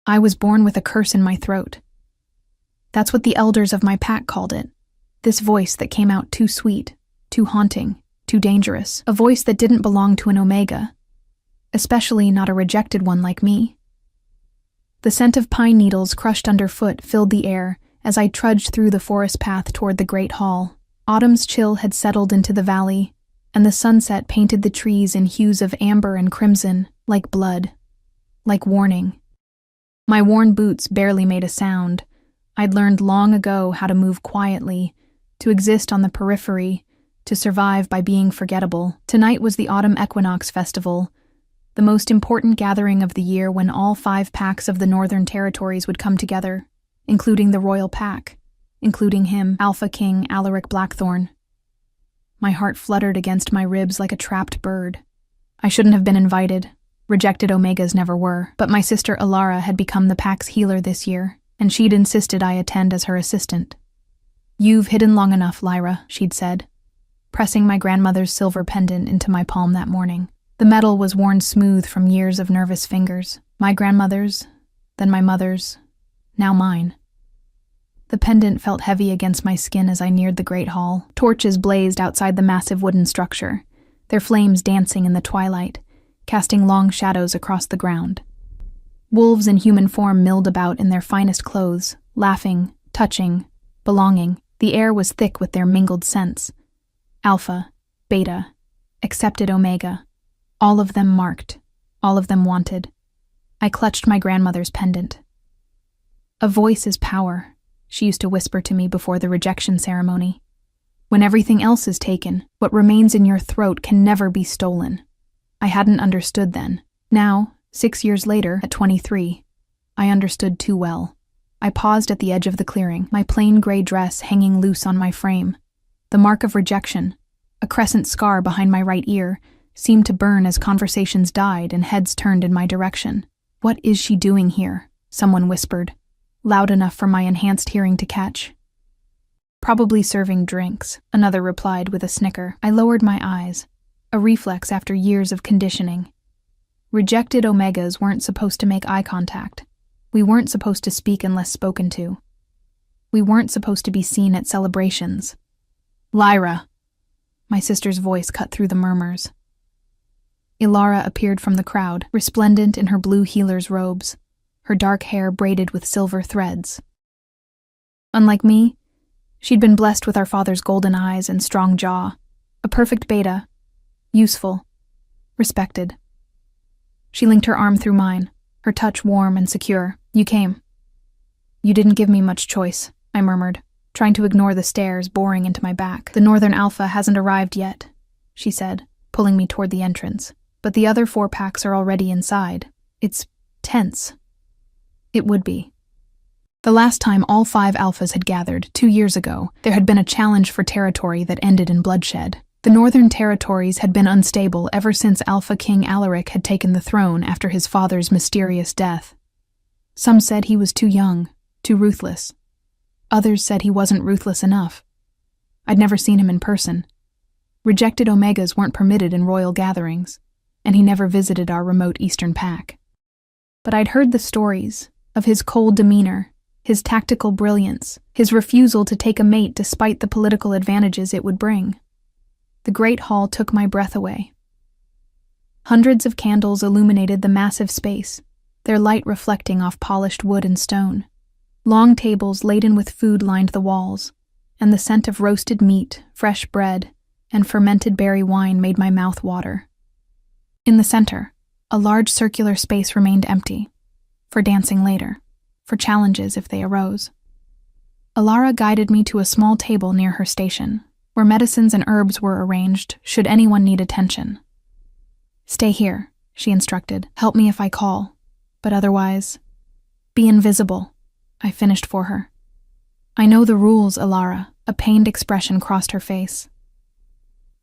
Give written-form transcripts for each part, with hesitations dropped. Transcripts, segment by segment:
I was born with a curse in my throat. That's what the elders of my pack called it. This voice that came out too sweet, too haunting, too dangerous. A voice that didn't belong to an Omega, especially not a rejected one like me. The scent of pine needles crushed underfoot filled the air as I trudged through the forest path toward the great hall. Autumn's chill had settled into the valley, and the sunset painted the trees in hues of amber and crimson, like blood, like warning. My worn boots barely made a sound. I'd learned long ago how to move quietly, to exist on the periphery, to survive by being forgettable. Tonight was the Autumn Equinox Festival, the most important gathering of the year when all 5 packs of the Northern Territories would come together, including the Royal Pack, including him, Alpha King Alaric Blackthorn. My heart fluttered against my ribs like a trapped bird. I shouldn't have been invited. Rejected Omegas never were, but my sister Alara had become the pack's healer this year, and she'd insisted I attend as her assistant. "You've hidden long enough, Lyra," she'd said, pressing my grandmother's silver pendant into my palm that morning. The metal was worn smooth from years of nervous fingers. My grandmother's, then my mother's, now mine. The pendant felt heavy against my skin as I neared the great hall. Torches blazed outside the massive wooden structure, their flames dancing in the twilight, casting long shadows across the ground. Wolves in human form milled about in their finest clothes, laughing, touching, belonging. The air was thick with their mingled scents. Alpha, Beta, accepted Omega. All of them marked, all of them wanted. I clutched my grandmother's pendant. "A voice is power," she used to whisper to me before the rejection ceremony. "When everything else is taken, what remains in your throat can never be stolen." I hadn't understood then. Now, 6 years later, at 23, I understood too well. I paused at the edge of the clearing, my plain gray dress hanging loose on my frame. The mark of rejection, a crescent scar behind my right ear, seemed to burn as conversations died and heads turned in my direction. "What is she doing here?" someone whispered, loud enough for my enhanced hearing to catch. "Probably serving drinks," another replied with a snicker. I lowered my eyes, a reflex after years of conditioning. Rejected Omegas weren't supposed to make eye contact. We weren't supposed to speak unless spoken to. We weren't supposed to be seen at celebrations. "Lyra!" My sister's voice cut through the murmurs. Ilara appeared from the crowd, resplendent in her blue healer's robes, her dark hair braided with silver threads. Unlike me, she'd been blessed with our father's golden eyes and strong jaw, a perfect beta, useful, respected. She linked her arm through mine, her touch warm and secure. "You came." "You didn't give me much choice," I murmured, trying to ignore the stares boring into my back. "The Northern Alpha hasn't arrived yet," she said, pulling me toward the entrance. "But the other 4 packs are already inside. It's tense." It would be. The last time all 5 alphas had gathered, 2 years ago, there had been a challenge for territory that ended in bloodshed. The Northern Territories had been unstable ever since Alpha King Alaric had taken the throne after his father's mysterious death. Some said he was too young, too ruthless. Others said he wasn't ruthless enough. I'd never seen him in person. Rejected Omegas weren't permitted in royal gatherings, and he never visited our remote eastern pack. But I'd heard the stories of his cold demeanor, his tactical brilliance, his refusal to take a mate despite the political advantages it would bring. The great hall took my breath away. Hundreds of candles illuminated the massive space, their light reflecting off polished wood and stone. Long tables laden with food lined the walls, and the scent of roasted meat, fresh bread, and fermented berry wine made my mouth water. In the center, a large circular space remained empty, for dancing later, for challenges if they arose. Alara guided me to a small table near her station, where medicines and herbs were arranged should anyone need attention. "Stay here," she instructed. "Help me if I call, but otherwise, be invisible," I finished for her. "I know the rules, Alara," a pained expression crossed her face.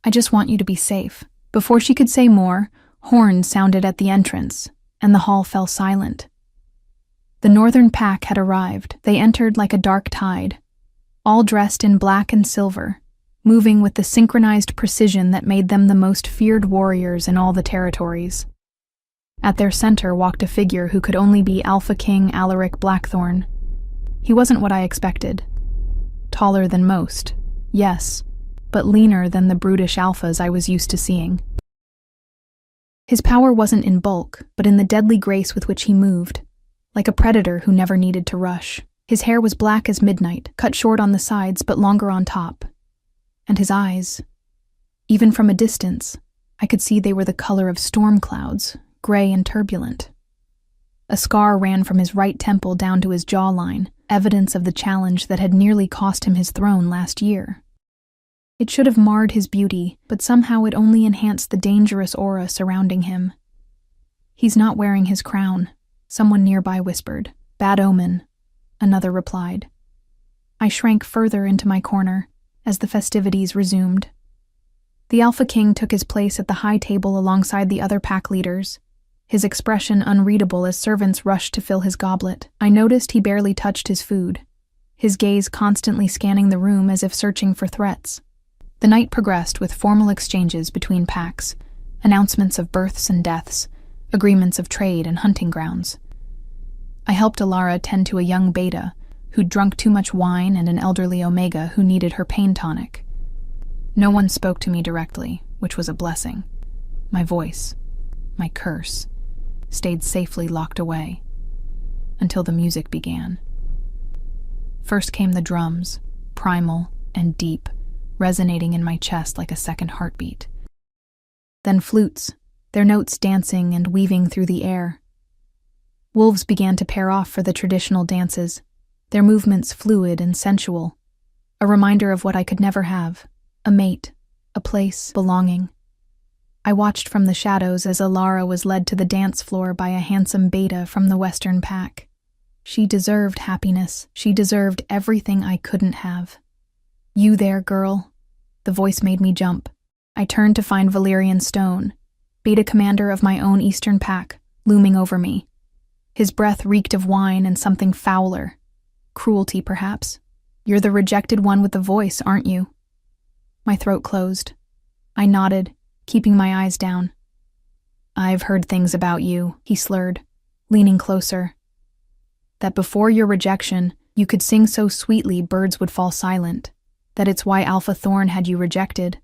"I just want you to be safe." Before she could say more, horns sounded at the entrance, and the hall fell silent. The Northern Pack had arrived. They entered like a dark tide, all dressed in black and silver, moving with the synchronized precision that made them the most feared warriors in all the territories. At their center walked a figure who could only be Alpha King Alaric Blackthorn. He wasn't what I expected. Taller than most, yes, but leaner than the brutish alphas I was used to seeing. His power wasn't in bulk, but in the deadly grace with which he moved, like a predator who never needed to rush. His hair was black as midnight, cut short on the sides but longer on top. And his eyes, even from a distance, I could see they were the color of storm clouds, gray and turbulent. A scar ran from his right temple down to his jawline, evidence of the challenge that had nearly cost him his throne last year. It should have marred his beauty, but somehow it only enhanced the dangerous aura surrounding him. "He's not wearing his crown," someone nearby whispered. "Bad omen," another replied. I shrank further into my corner as the festivities resumed. The Alpha King took his place at the high table alongside the other pack leaders, his expression unreadable as servants rushed to fill his goblet. I noticed he barely touched his food, his gaze constantly scanning the room as if searching for threats. The night progressed with formal exchanges between packs, announcements of births and deaths, agreements of trade and hunting grounds. I helped Alara tend to a young beta who'd drunk too much wine and an elderly omega who needed her pain tonic. No one spoke to me directly, which was a blessing. My voice, my curse, stayed safely locked away until the music began. First came the drums, primal and deep, resonating in my chest like a second heartbeat. Then flutes, their notes dancing and weaving through the air. Wolves began to pair off for the traditional dances, their movements fluid and sensual, a reminder of what I could never have, a mate, a place, belonging. I watched from the shadows as Alara was led to the dance floor by a handsome beta from the Western Pack. She deserved happiness. She deserved everything I couldn't have. "You there, girl?" The voice made me jump. I turned to find Valerian Stone, beta commander of my own Eastern Pack, looming over me. His breath reeked of wine and something fouler. Cruelty, perhaps. "You're the rejected one with the voice, aren't you?" My throat closed. I nodded, keeping my eyes down. "I've heard things about you," he slurred, leaning closer. "That before your rejection, you could sing so sweetly birds would fall silent. That it's why Alpha Thorn had you rejected.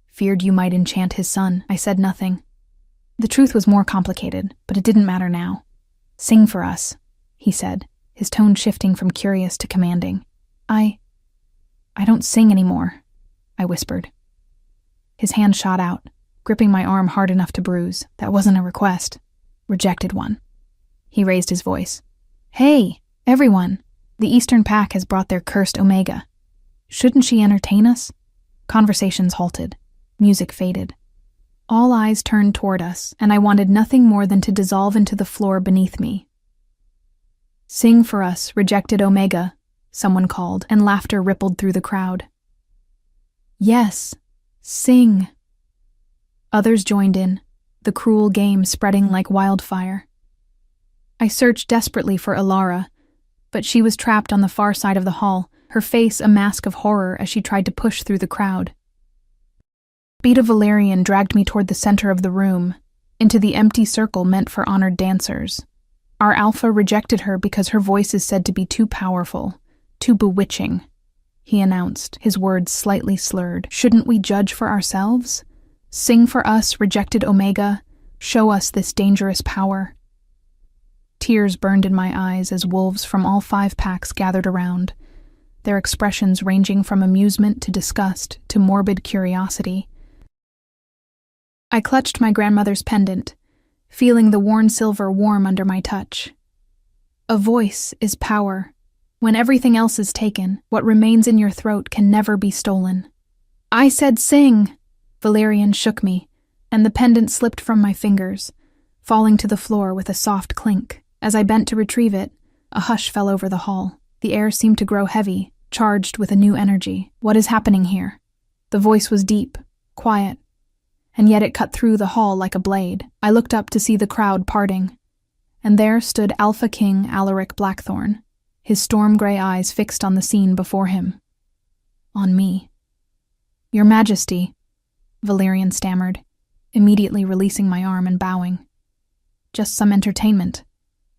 Feared you might enchant his son." I said nothing. The truth was more complicated, but it didn't matter now. "Sing for us," he said, his tone shifting from curious to commanding. I don't sing anymore," I whispered. His hand shot out, gripping my arm hard enough to bruise. "That wasn't a request. Rejected one." He raised his voice. "Hey, everyone! The Eastern Pack has brought their cursed Omega. Shouldn't she entertain us?" Conversations halted. Music faded. All eyes turned toward us, and I wanted nothing more than to dissolve into the floor beneath me. "Sing for us, rejected Omega," someone called, and laughter rippled through the crowd. "Yes, sing." Others joined in, the cruel game spreading like wildfire. I searched desperately for Alara, but she was trapped on the far side of the hall, her face a mask of horror as she tried to push through the crowd. Beta Valerian dragged me toward the center of the room, into the empty circle meant for honored dancers. Our Alpha rejected her because her voice is said to be too powerful, too bewitching, he announced, his words slightly slurred. "Shouldn't we judge for ourselves? Sing for us, rejected Omega. Show us this dangerous power." Tears burned in my eyes as wolves from all 5 packs gathered around, their expressions ranging from amusement to disgust to morbid curiosity. I clutched my grandmother's pendant, feeling the worn silver warm under my touch. A voice is power. When everything else is taken, what remains in your throat can never be stolen. "I said sing!" Valerian shook me, and the pendant slipped from my fingers, falling to the floor with a soft clink. As I bent to retrieve it, a hush fell over the hall. The air seemed to grow heavy, charged with a new energy. "What is happening here?" The voice was deep, quiet, and yet it cut through the hall like a blade. I looked up to see the crowd parting, and there stood Alpha King Alaric Blackthorn, his storm-gray eyes fixed on the scene before him. On me. "Your Majesty," Valerian stammered, immediately releasing my arm and bowing. just some entertainment.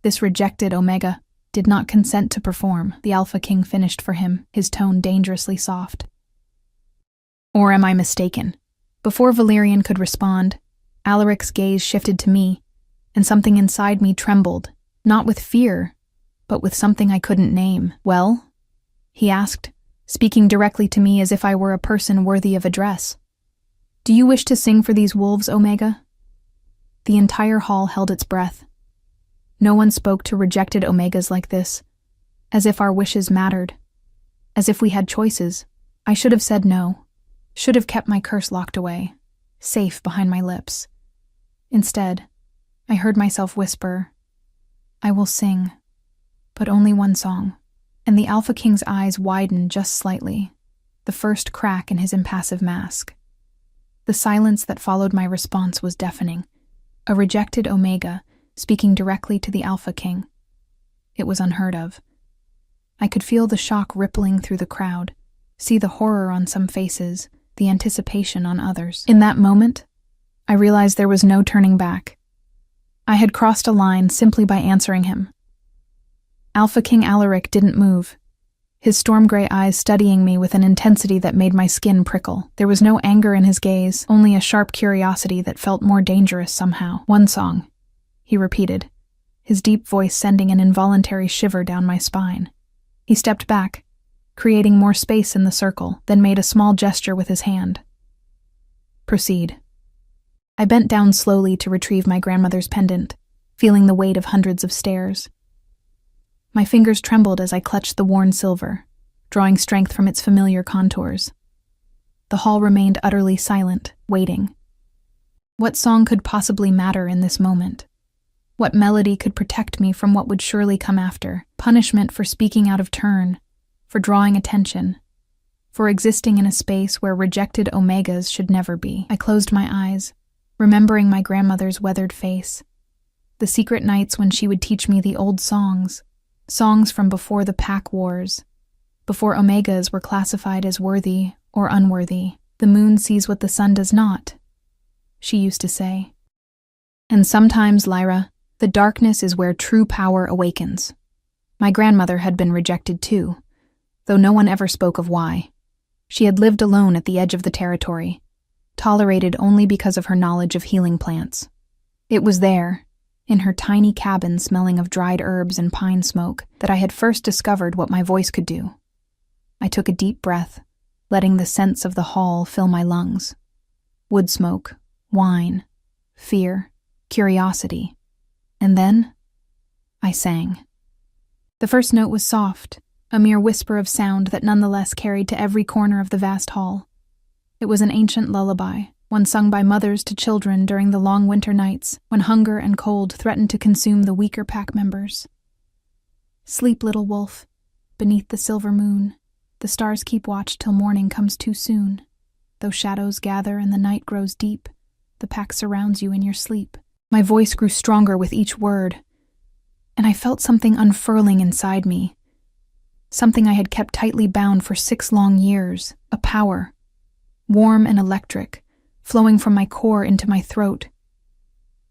This rejected Omega did not consent to perform. The Alpha King finished for him, his tone dangerously soft. Or am I mistaken? Before Valerian could respond, Alaric's gaze shifted to me, and something inside me trembled, not with fear, but with something I couldn't name. Well? He asked, speaking directly to me as if I were a person worthy of address. Do you wish to sing for these wolves, Omega? The entire hall held its breath. No one spoke to rejected Omegas like this, as if our wishes mattered, as if we had choices. I should have said no, should have kept my curse locked away, safe behind my lips. Instead, I heard myself whisper, I will sing, but only one song. And the Alpha King's eyes widened just slightly, the first crack in his impassive mask. The silence that followed my response was deafening. A rejected Omega speaking directly to the Alpha King. It was unheard of. I could feel the shock rippling through the crowd, see the horror on some faces, the anticipation on others. In that moment, I realized there was no turning back. I had crossed a line simply by answering him. Alpha King Alaric didn't move, his storm-gray eyes studying me with an intensity that made my skin prickle. There was no anger in his gaze, only a sharp curiosity that felt more dangerous somehow. One song, he repeated, his deep voice sending an involuntary shiver down my spine. He stepped back, creating more space in the circle, then made a small gesture with his hand. Proceed. I bent down slowly to retrieve my grandmother's pendant, feeling the weight of hundreds of stares. My fingers trembled as I clutched the worn silver, drawing strength from its familiar contours. The hall remained utterly silent, waiting. What song could possibly matter in this moment? What melody could protect me from what would surely come after? Punishment for speaking out of turn, for drawing attention, for existing in a space where rejected Omegas should never be. I closed my eyes, remembering my grandmother's weathered face, the secret nights when she would teach me the old songs from before the pack wars, before Omegas were classified as worthy or unworthy. The moon sees what the sun does not, she used to say. And sometimes, Lyra, the darkness is where true power awakens. My grandmother had been rejected too, though no one ever spoke of why. She had lived alone at the edge of the territory, tolerated only because of her knowledge of healing plants. It was there, in her tiny cabin smelling of dried herbs and pine smoke, that I had first discovered what my voice could do. I took a deep breath, letting the scents of the hall fill my lungs. Wood smoke, wine, fear, curiosity. And then, I sang. The first note was soft, a mere whisper of sound that nonetheless carried to every corner of the vast hall. It was an ancient lullaby, one sung by mothers to children during the long winter nights when hunger and cold threatened to consume the weaker pack members. Sleep, little wolf, beneath the silver moon. The stars keep watch till morning comes too soon. Though shadows gather and the night grows deep, the pack surrounds you in your sleep. My voice grew stronger with each word, and I felt something unfurling inside me. Something I had kept tightly bound for 6 long years, a power, warm and electric, flowing from my core into my throat,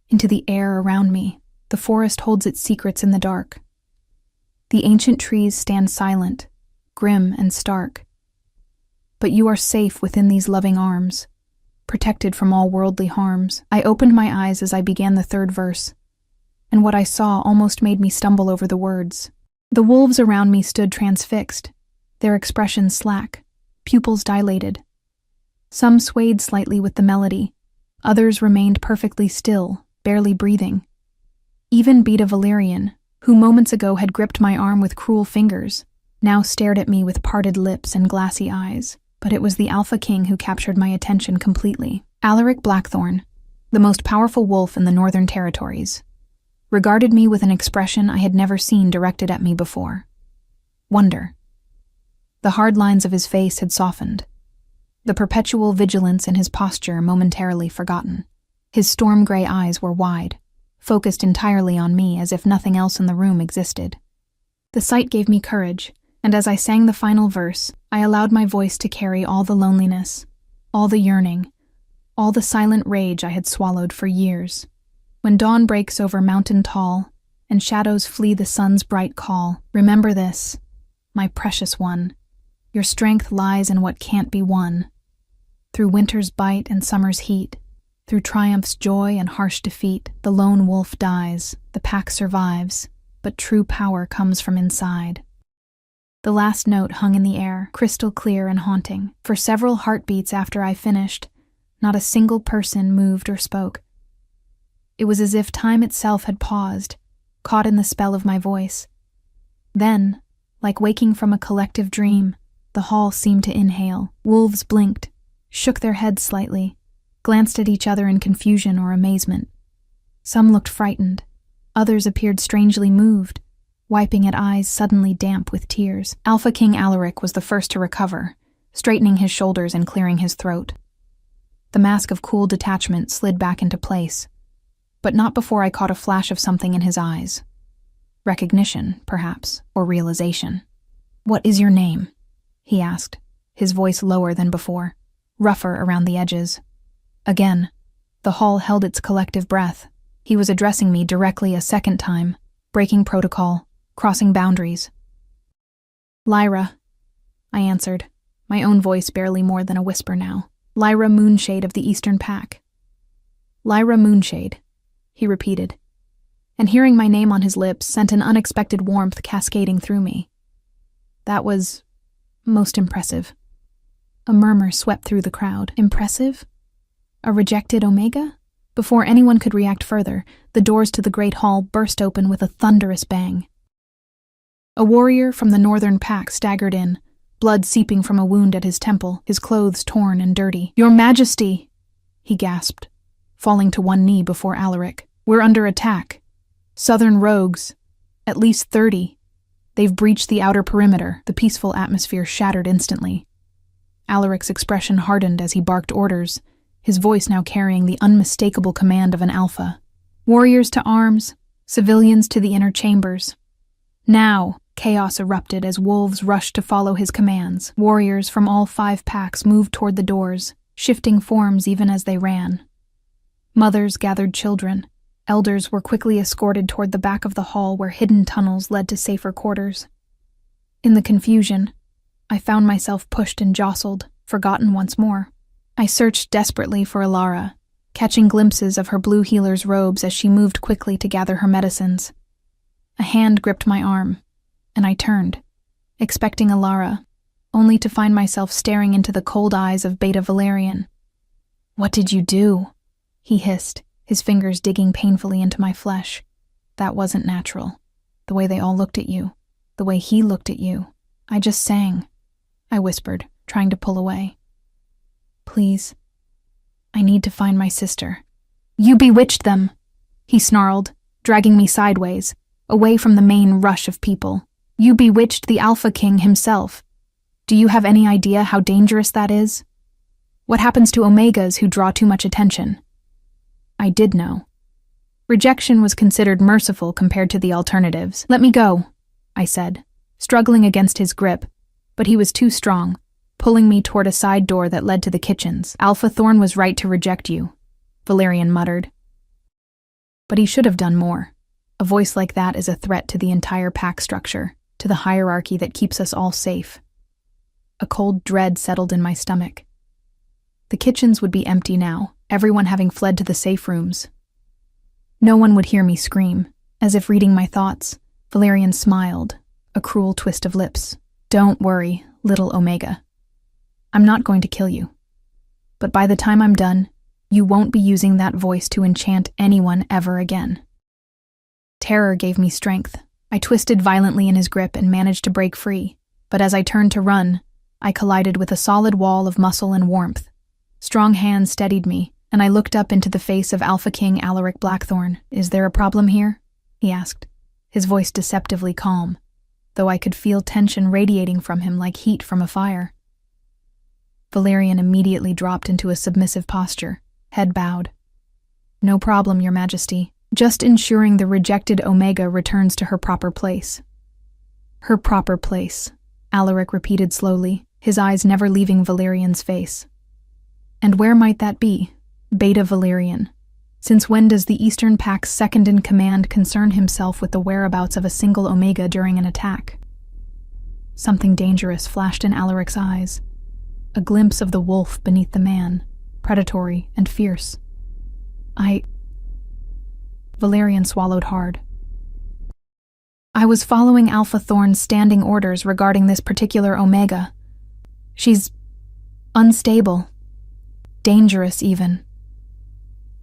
into the air around me. The forest holds its secrets in the dark. The ancient trees stand silent, grim and stark. But you are safe within these loving arms, protected from all worldly harms. I opened my eyes as I began the 3rd verse, and what I saw almost made me stumble over the words. The wolves around me stood transfixed, their expressions slack, pupils dilated. Some swayed slightly with the melody, others remained perfectly still, barely breathing. Even Beta Valerian, who moments ago had gripped my arm with cruel fingers, now stared at me with parted lips and glassy eyes. But it was the Alpha King who captured my attention completely. Alaric Blackthorn, the most powerful wolf in the Northern Territories, regarded me with an expression I had never seen directed at me before. Wonder. The hard lines of his face had softened, the perpetual vigilance in his posture momentarily forgotten. His storm-gray eyes were wide, focused entirely on me as if nothing else in the room existed. The sight gave me courage, and as I sang the final verse, I allowed my voice to carry all the loneliness, all the yearning, all the silent rage I had swallowed for years. When dawn breaks over mountain tall, and shadows flee the sun's bright call, remember this, my precious one. Your strength lies in what can't be won. Through winter's bite and summer's heat, through triumph's joy and harsh defeat, the lone wolf dies, the pack survives, but true power comes from inside. The last note hung in the air, crystal clear and haunting. For several heartbeats after I finished, not a single person moved or spoke. It was as if time itself had paused, caught in the spell of my voice. Then, like waking from a collective dream, the hall seemed to inhale. Wolves blinked, shook their heads slightly, glanced at each other in confusion or amazement. Some looked frightened, others appeared strangely moved, wiping at eyes suddenly damp with tears. Alpha King Alaric was the first to recover, straightening his shoulders and clearing his throat. The mask of cool detachment slid back into place, but not before I caught a flash of something in his eyes. Recognition, perhaps, or realization. "What is your name?" he asked, his voice lower than before, rougher around the edges. Again, the hall held its collective breath. He was addressing me directly a second time, breaking protocol, crossing boundaries. "Lyra," I answered, my own voice barely more than a whisper now. "Lyra Moonshade of the Eastern Pack." "Lyra Moonshade," he repeated, and hearing my name on his lips sent an unexpected warmth cascading through me. That was most impressive. A murmur swept through the crowd. Impressive? A rejected Omega? Before anyone could react further, the doors to the great hall burst open with a thunderous bang. A warrior from the northern pack staggered in, blood seeping from a wound at his temple, his clothes torn and dirty. "Your Majesty!" he gasped, falling to one knee before Alaric. "We're under attack. Southern rogues. At least 30. They've breached the outer perimeter." The peaceful atmosphere shattered instantly. Alaric's expression hardened as he barked orders, his voice now carrying the unmistakable command of an alpha. "Warriors to arms, civilians to the inner chambers." Now, chaos erupted as wolves rushed to follow his commands. Warriors from all 5 packs moved toward the doors, shifting forms even as they ran. Mothers gathered children. Elders were quickly escorted toward the back of the hall where hidden tunnels led to safer quarters. In the confusion, I found myself pushed and jostled, forgotten once more. I searched desperately for Alara, catching glimpses of her blue healer's robes as she moved quickly to gather her medicines. A hand gripped my arm, and I turned, expecting Alara, only to find myself staring into the cold eyes of Beta Valerian. "What did you do?" he hissed, his fingers digging painfully into my flesh. "That wasn't natural. The way they all looked at you, the way he looked at you. I just sang," I whispered, trying to pull away. "Please, I need to find my sister." "You bewitched them," he snarled, dragging me sideways, away from the main rush of people. "You bewitched the Alpha King himself. Do you have any idea how dangerous that is? What happens to Omegas who draw too much attention?" I did know. Rejection was considered merciful compared to the alternatives. "Let me go," I said, struggling against his grip, but he was too strong, pulling me toward a side door that led to the kitchens. "Alpha Thorn was right to reject you," Valerian muttered. But he should have done more. A voice like that is a threat to the entire pack structure, to the hierarchy that keeps us all safe. A cold dread settled in my stomach. The kitchens would be empty now, everyone having fled to the safe rooms. No one would hear me scream. As if reading my thoughts, Valerian smiled, a cruel twist of lips. "Don't worry, little Omega. I'm not going to kill you. But by the time I'm done, you won't be using that voice to enchant anyone ever again." Terror gave me strength. I twisted violently in his grip and managed to break free, but as I turned to run, I collided with a solid wall of muscle and warmth. Strong hands steadied me, and I looked up into the face of Alpha King Alaric Blackthorn. "Is there a problem here?" he asked, his voice deceptively calm, though I could feel tension radiating from him like heat from a fire. Valerian immediately dropped into a submissive posture, head bowed. "No problem, Your Majesty. Just ensuring the rejected Omega returns to her proper place." "Her proper place," Alaric repeated slowly, his eyes never leaving Valerian's face. "And where might that be? Beta Valerian. Since when does the Eastern Pact's second-in-command concern himself with the whereabouts of a single Omega during an attack? Something dangerous flashed in Alaric's eyes, a glimpse of the wolf beneath the man, predatory and fierce. Valerian swallowed hard. I was following Alpha Thorn's standing orders regarding this particular Omega. She's unstable, dangerous even.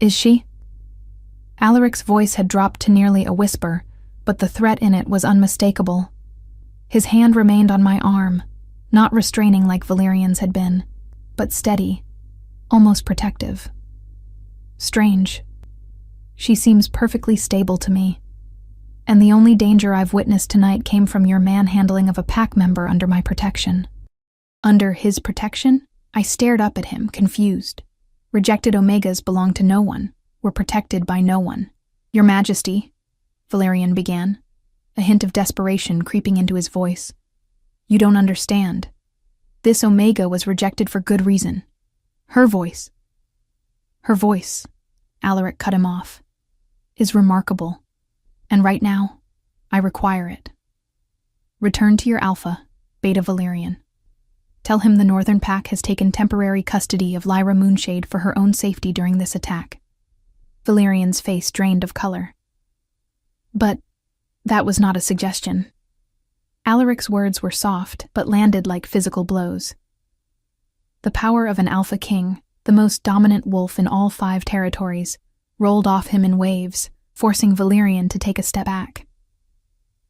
Is she? Alaric's voice had dropped to nearly a whisper, but the threat in it was unmistakable. His hand remained on my arm, not restraining like Valerian's had been, but steady, almost protective. Strange. She seems perfectly stable to me, and the only danger I've witnessed tonight came from your manhandling of a pack member under my protection. Under his protection? I stared up at him, confused. Rejected Omegas belong to no one, were protected by no one. Your Majesty, Valerian began, a hint of desperation creeping into his voice. You don't understand. This Omega was rejected for good reason. Her voice, Alaric cut him off, is remarkable, and right now, I require it. Return to your Alpha, Beta Valerian. Tell him the Northern Pack has taken temporary custody of Lyra Moonshade for her own safety during this attack. Valerian's face drained of color. But that was not a suggestion. Alaric's words were soft, but landed like physical blows. The power of an Alpha King, the most dominant wolf in all 5 territories, rolled off him in waves, forcing Valerian to take a step back.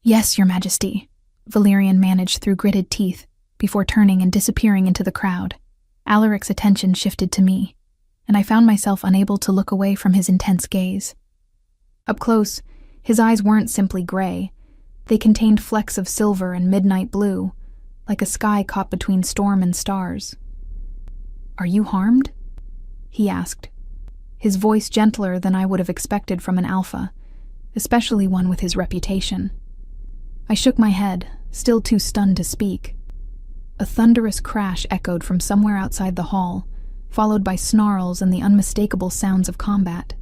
Yes, Your Majesty, Valerian managed through gritted teeth, before turning and disappearing into the crowd. Alaric's attention shifted to me, and I found myself unable to look away from his intense gaze. Up close, his eyes weren't simply gray. They contained flecks of silver and midnight blue, like a sky caught between storm and stars. Are you harmed? He asked, his voice gentler than I would have expected from an Alpha, especially one with his reputation. I shook my head, still too stunned to speak. A thunderous crash echoed from somewhere outside the hall, followed by snarls and the unmistakable sounds of combat.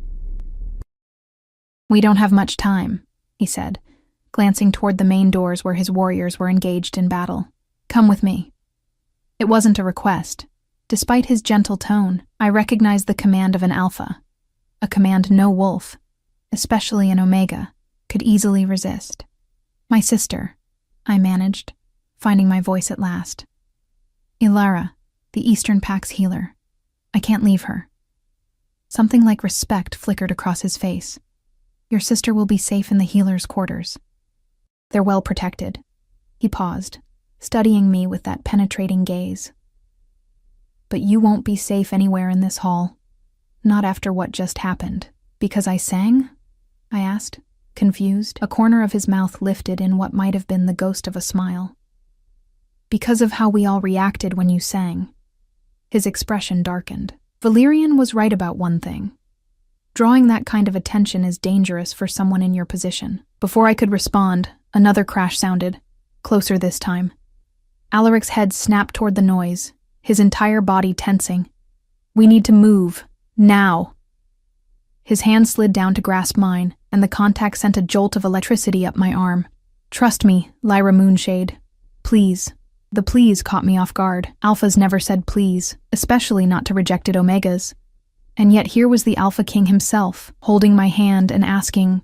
We don't have much time, he said, glancing toward the main doors where his warriors were engaged in battle. Come with me. It wasn't a request. Despite his gentle tone, I recognized the command of an Alpha, a command no wolf, especially an Omega, could easily resist. My sister, I managed, finding my voice at last. Ilara, the Eastern Pact's healer. I can't leave her. Something like respect flickered across his face. Your sister will be safe in the healer's quarters. They're well protected. He paused, studying me with that penetrating gaze. But you won't be safe anywhere in this hall. Not after what just happened. Because I sang? I asked, confused. A corner of his mouth lifted in what might have been the ghost of a smile. Because of how we all reacted when you sang. His expression darkened. Valerian was right about one thing. Drawing that kind of attention is dangerous for someone in your position. Before I could respond, another crash sounded, closer this time. Alaric's head snapped toward the noise, his entire body tensing. We need to move, now. His hand slid down to grasp mine, and the contact sent a jolt of electricity up my arm. Trust me, Lyra Moonshade. Please. The please caught me off guard. Alphas never said please, especially not to rejected Omegas. And yet here was the Alpha King himself, holding my hand and asking,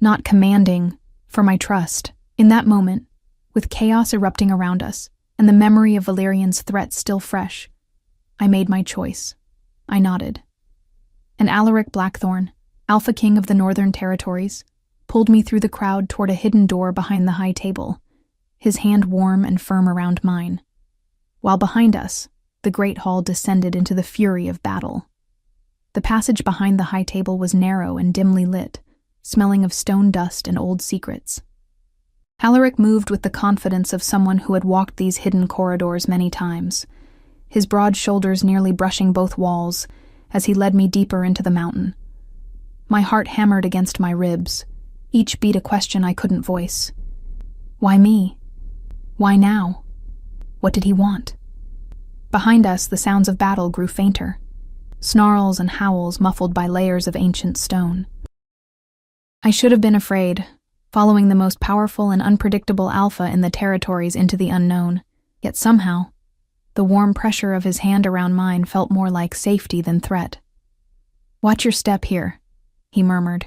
not commanding, for my trust. In that moment, with chaos erupting around us, and the memory of Valerian's threat still fresh, I made my choice. I nodded. And Alaric Blackthorn, Alpha King of the Northern Territories, pulled me through the crowd toward a hidden door behind the high table, his hand warm and firm around mine. While behind us, the great hall descended into the fury of battle. The passage behind the high table was narrow and dimly lit, smelling of stone dust and old secrets. Alaric moved with the confidence of someone who had walked these hidden corridors many times, his broad shoulders nearly brushing both walls as he led me deeper into the mountain. My heart hammered against my ribs, each beat a question I couldn't voice. Why me? Why now? What did he want? Behind us, the sounds of battle grew fainter. snarls and howls muffled by layers of ancient stone. I should have been afraid, following the most powerful and unpredictable alpha in the territories into the unknown, yet somehow, the warm pressure of his hand around mine felt more like safety than threat. "Watch your step here," he murmured,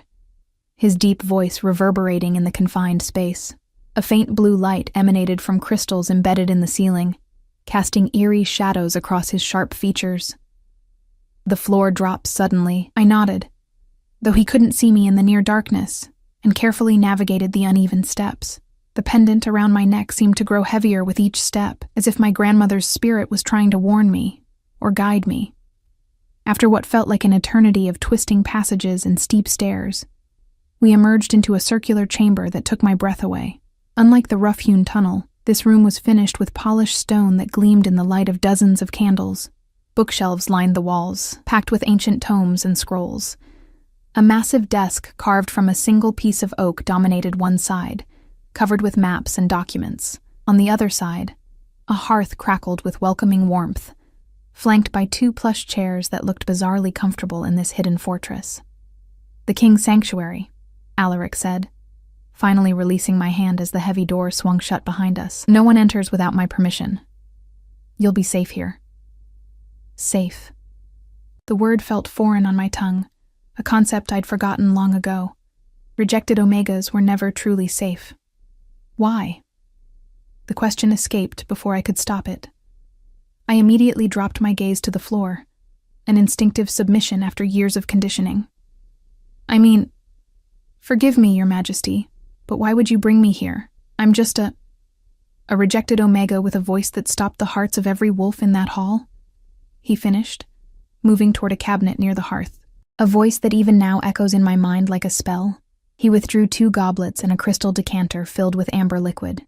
his deep voice reverberating in the confined space. A faint blue light emanated from crystals embedded in the ceiling, casting eerie shadows across his sharp features. The floor dropped suddenly. I nodded, though he couldn't see me in the near darkness, and carefully navigated the uneven steps. The pendant around my neck seemed to grow heavier with each step, as if my grandmother's spirit was trying to warn me, or guide me. After what felt like an eternity of twisting passages and steep stairs, we emerged into a circular chamber that took my breath away. Unlike the rough-hewn tunnel, this room was finished with polished stone that gleamed in the light of dozens of candles. Bookshelves lined the walls, packed with ancient tomes and scrolls. A massive desk carved from a single piece of oak dominated one side, covered with maps and documents. On the other side, a hearth crackled with welcoming warmth, flanked by 2 plush chairs that looked bizarrely comfortable in this hidden fortress. "The King's Sanctuary," Alaric said, finally releasing my hand as the heavy door swung shut behind us. "No one enters without my permission. You'll be safe here." Safe. The word felt foreign on my tongue, a concept I'd forgotten long ago. Rejected Omegas were never truly safe. Why? The question escaped before I could stop it. I immediately dropped my gaze to the floor, an instinctive submission after years of conditioning. Forgive me, Your Majesty, but why would you bring me here? I'm just a rejected Omega with a voice that stopped the hearts of every wolf in that hall? He finished, moving toward a cabinet near the hearth. A voice that even now echoes in my mind like a spell. He withdrew 2 goblets and a crystal decanter filled with amber liquid.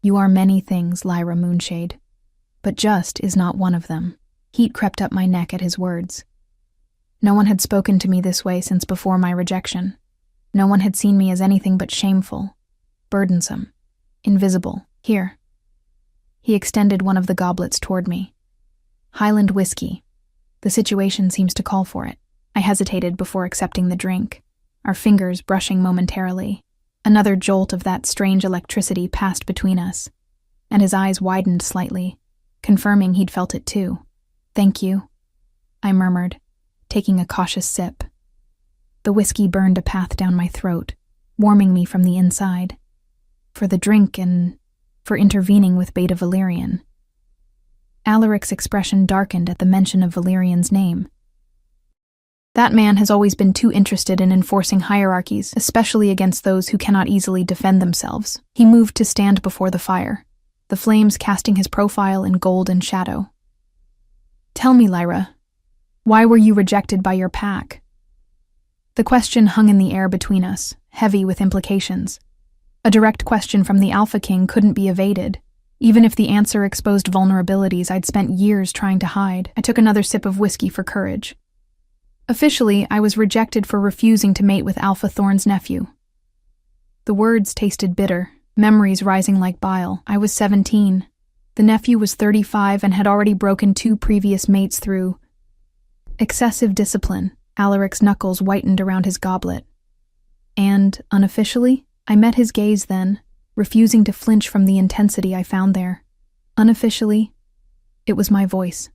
"You are many things, Lyra Moonshade, but just is not one of them." Heat crept up my neck at his words. No one had spoken to me this way since before my rejection. No one had seen me as anything but shameful, burdensome, invisible. "Here." He extended one of the goblets toward me. "Highland whiskey. The situation seems to call for it." I hesitated before accepting the drink, our fingers brushing momentarily. Another jolt of that strange electricity passed between us, and his eyes widened slightly, confirming he'd felt it too. "Thank you," I murmured, taking a cautious sip. The whiskey burned a path down my throat, warming me from the inside. For the drink and for intervening with Beta Valerian. Alaric's expression darkened at the mention of Valerian's name. That man has always been too interested in enforcing hierarchies, especially against those who cannot easily defend themselves. He moved to stand before the fire, the flames casting his profile in gold and shadow. "Tell me, Lyra, why were you rejected by your pack?" The question hung in the air between us, heavy with implications. A direct question from the Alpha King couldn't be evaded, even if the answer exposed vulnerabilities I'd spent years trying to hide. I took another sip of whiskey for courage. Officially, I was rejected for refusing to mate with Alpha Thorn's nephew. The words tasted bitter, memories rising like bile. I was 17. The nephew was 35 and had already broken 2 previous mates through excessive discipline. Alaric's knuckles whitened around his goblet. And, unofficially, I met his gaze then, refusing to flinch from the intensity I found there. Unofficially, it was my voice.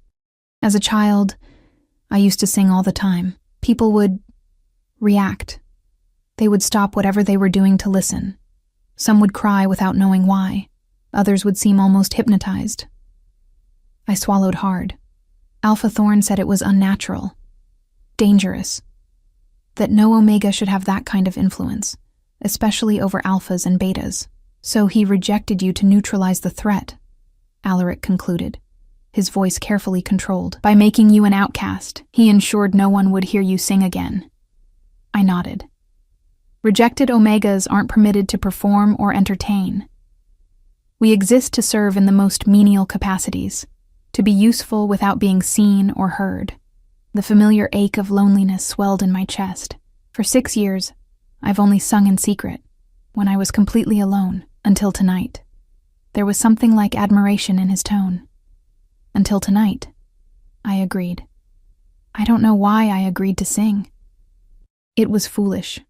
As a child, I used to sing all the time. People would react. They would stop whatever they were doing to listen. Some would cry without knowing why. Others would seem almost hypnotized. I swallowed hard. Alpha Thorn said it was unnatural, dangerous, that no Omega should have that kind of influence, especially over alphas and betas. "So he rejected you to neutralize the threat," Alaric concluded, his voice carefully controlled. "By making you an outcast, he ensured no one would hear you sing again." I nodded. Rejected Omegas aren't permitted to perform or entertain. We exist to serve in the most menial capacities, to be useful without being seen or heard. The familiar ache of loneliness swelled in my chest. For 6 years, I've only sung in secret, when I was completely alone, until tonight. There was something like admiration in his tone. "Until tonight," I agreed. I don't know why I agreed to sing. It was foolish.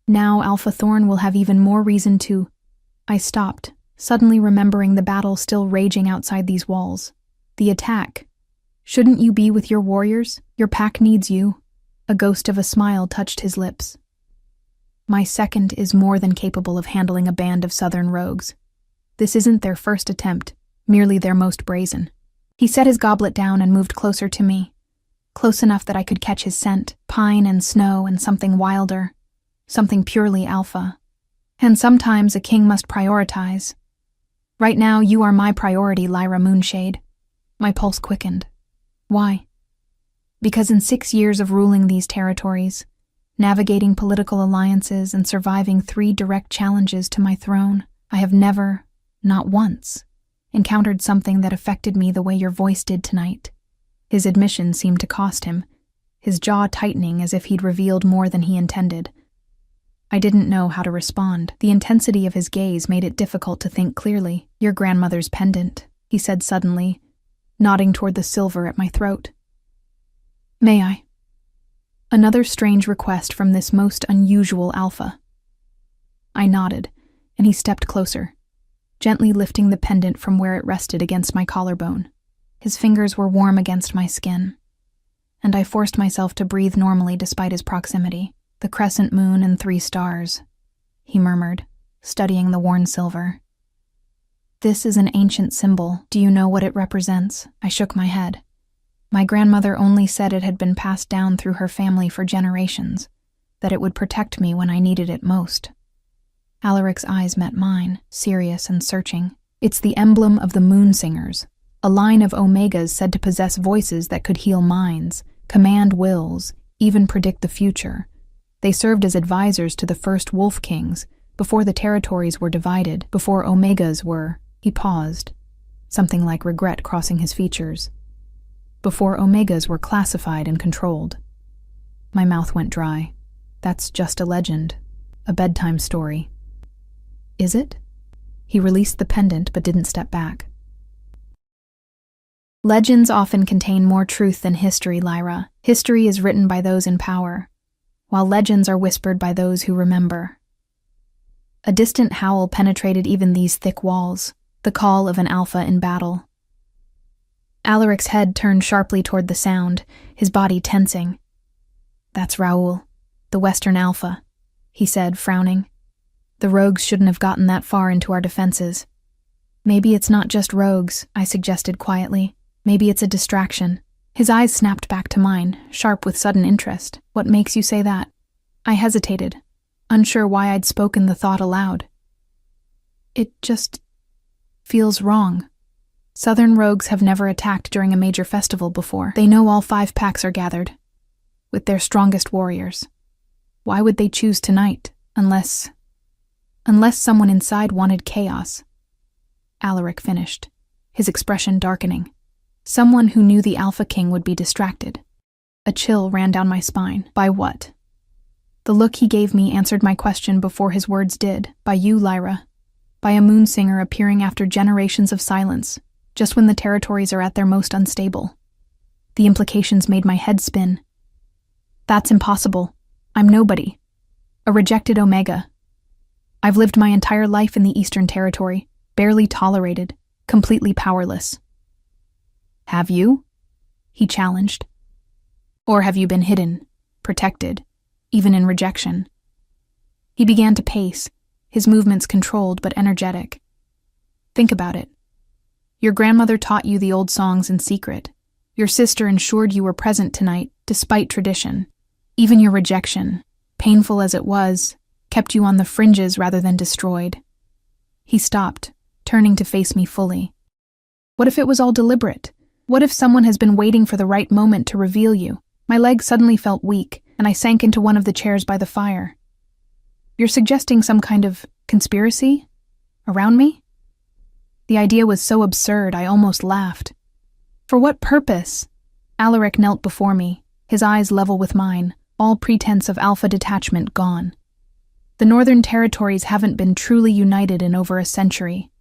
Now Alpha Thorn will have even more reason to... I stopped, suddenly remembering the battle still raging outside these walls. The attack. Shouldn't you be with your warriors? Your pack needs you. A ghost of a smile touched his lips. My second is more than capable of handling a band of southern rogues. This isn't their first attempt, merely their most brazen. He set his goblet down and moved closer to me, close enough that I could catch his scent, pine and snow and something wilder, something purely alpha. And sometimes a king must prioritize. Right now, you are my priority, Lyra Moonshade. My pulse quickened. Why? Because in 6 years of ruling these territories, navigating political alliances and surviving 3 direct challenges to my throne, I have never, not once, encountered something that affected me the way your voice did tonight. His admission seemed to cost him, his jaw tightening as if he'd revealed more than he intended. I didn't know how to respond. The intensity of his gaze made it difficult to think clearly. Your grandmother's pendant, he said suddenly, nodding toward the silver at my throat. May I? Another strange request from this most unusual alpha. I nodded, and he stepped closer, gently lifting the pendant from where it rested against my collarbone. His fingers were warm against my skin, and I forced myself to breathe normally despite his proximity. The crescent moon and 3 stars, he murmured, studying the worn silver. This is an ancient symbol. Do you know what it represents? I shook my head. My grandmother only said it had been passed down through her family for generations, that it would protect me when I needed it most. Alaric's eyes met mine, serious and searching. It's the emblem of the Moon Singers, a line of Omegas said to possess voices that could heal minds, command wills, even predict the future. They served as advisors to the first Wolf Kings, before the territories were divided, before Omegas were... He paused, something like regret crossing his features. Before Omegas were classified and controlled. My mouth went dry. That's just a legend, a bedtime story. Is it? He released the pendant but didn't step back. Legends often contain more truth than history, Lyra. History is written by those in power, while legends are whispered by those who remember. A distant howl penetrated even these thick walls, the call of an alpha in battle. Alaric's head turned sharply toward the sound, his body tensing. That's Raoul, the Western Alpha, he said, frowning. The rogues shouldn't have gotten that far into our defenses. Maybe it's not just rogues, I suggested quietly. Maybe it's a distraction. His eyes snapped back to mine, sharp with sudden interest. What makes you say that? I hesitated, unsure why I'd spoken the thought aloud. It just feels wrong. Southern rogues have never attacked during a major festival before. They know all 5 packs are gathered, with their strongest warriors. Why would they choose tonight, unless someone inside wanted chaos? Alaric finished, his expression darkening. Someone who knew the Alpha King would be distracted. A chill ran down my spine. By what? The look he gave me answered my question before his words did. By you, Lyra. By a moon singer appearing after generations of silence, just when the territories are at their most unstable. The implications made my head spin. That's impossible. I'm nobody. A rejected Omega. I've lived my entire life in the Eastern Territory, barely tolerated, completely powerless. Have you? He challenged. Or have you been hidden, protected, even in rejection? He began to pace, his movements controlled but energetic. Think about it. Your grandmother taught you the old songs in secret. Your sister ensured you were present tonight, despite tradition. Even your rejection, painful as it was, kept you on the fringes rather than destroyed. He stopped, turning to face me fully. What if it was all deliberate? What if someone has been waiting for the right moment to reveal you? My legs suddenly felt weak, and I sank into one of the chairs by the fire. You're suggesting some kind of conspiracy? Around me? The idea was so absurd, I almost laughed. For what purpose? Alaric knelt before me, his eyes level with mine, all pretense of alpha detachment gone. The Northern Territories haven't been truly united in over a century.